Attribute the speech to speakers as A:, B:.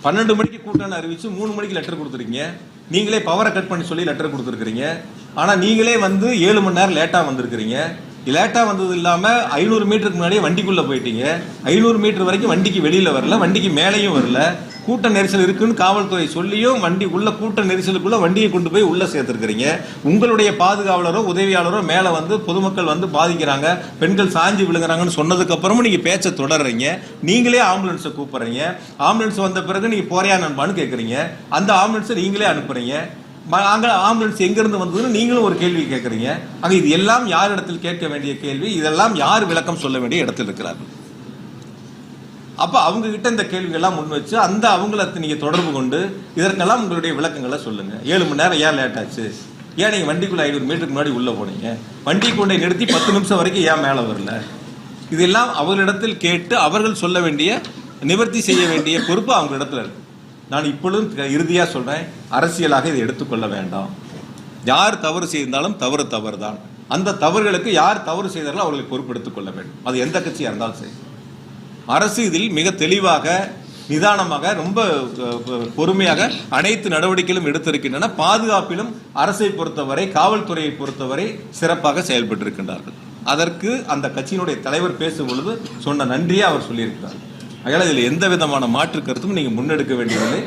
A: 12 மணிக்கு கூட்டம்னு அறிவிச்சு 3 மணிக்கு லெட்டர் கொடுத்துருக்கீங்க. நீங்களே பவரை கட் பண்ணி சொல்லி லெட்டர் கொடுத்துருக்கீங்க. ஆனால் நீங்களே வந்து 7 மணி நேரம் லேட்டாக வந்திருக்கிறீங்க. லேட்டாக வந்தது இல்லாமல் 500 மீட்டருக்கு முன்னாடியே வண்டிக்குள்ளே போயிட்டீங்க. 500 மீட்டர் வரைக்கும் வண்டிக்கு வெளியில் வரல, வண்டிக்கு மேலேயும் வரல. கூட்ட நெரிசல் இருக்குன்னு காவல்துறை சொல்லியும் வண்டி உள்ள கூட்ட நெரிசலுக்குள்ள வண்டியை கொண்டு போய் உள்ள சேர்த்துருக்கிறீங்க. உங்களுடைய பாதுகாவலரோ உதவியாளரோ மேலே வந்து பொதுமக்கள் வந்து பாதிக்கிறாங்க, பெண்கள் சாஞ்சி விழுங்குறாங்கன்னு சொன்னதுக்கு அப்புறமும் நீங்க பேச்சை தொடர்றீங்க. நீங்களே ஆம்புலன்ஸை கூப்பிடுறீங்க. ஆம்புலன்ஸ் வந்த பிறகு நீங்க போறியா நண்பான்னு கேட்குறீங்க. அந்த ஆம்புலன்ஸை நீங்களே அனுப்புறீங்க. அங்கே ஆம்புலன்ஸ் எங்கிருந்து வந்ததுன்னு நீங்களும் ஒரு கேள்வி கேட்குறீங்க. ஆக இது எல்லாம் யார் இடத்தில் கேட்க வேண்டிய கேள்வி? இதெல்லாம் யார் விளக்கம் சொல்ல வேண்டிய இடத்தில் இருக்கிறார்கள்? அப்போ அவங்க கிட்ட இந்த கேள்விகள்லாம் முன் வச்சு அந்த அவங்கள நீங்க தொடர்பு கொண்டு இதற்கெல்லாம் உங்களுடைய விளக்கங்களை சொல்லுங்க. 7 மணி நேரம் ஏன் லேட் ஆச்சு? ஏன் நீங்க வண்டிக்குள்ள 500 மீட்டருக்கு முன்னாடி உள்ள போனீங்க? வண்டி கொண்டை நிறுத்தி 10 நிமிஷம் வரைக்கும் ஏன் மேலே வரல? இதெல்லாம் அவர்களிடத்தில் கேட்டு அவர்கள் சொல்ல வேண்டிய, நிவர்த்தி செய்ய வேண்டிய பொறுப்பு அவங்களிடத்துல இருக்கு. நான் இப்பொழுதும் இறுதியாக சொல்றேன், அரசியலாக இதை எடுத்துக்கொள்ள வேண்டாம். யார் தவறு செய்தாலும் தவறு தான். அந்த தவறுகளுக்கு யார் தவறு செய்தாலும் அவர்களை பொறுப்பெடுத்துக் கொள்ள வேண்டும். அது எந்த கட்சியாக இருந்தாலும் சரி. அரசு இதில் மிக தெளிவாக, நிதானமாக, ரொம்ப பொறுமையாக அனைத்து நடவடிக்கைகளும் எடுத்திருக்கின்றன. பாதுகாப்பிலும் அரசை பொறுத்தவரை, காவல்துறையை பொறுத்தவரை சிறப்பாக செயல்பட்டு இருக்கின்றார்கள். அதற்கு அந்த கட்சியினுடைய தலைவர் பேசும் பொழுது சொன்ன நன்றியை அவர் சொல்லியிருக்கிறார். அதனால் இதில் எந்த விதமான மாற்று கருத்தும் நீங்கள் முன்னெடுக்க வேண்டியதில்லை.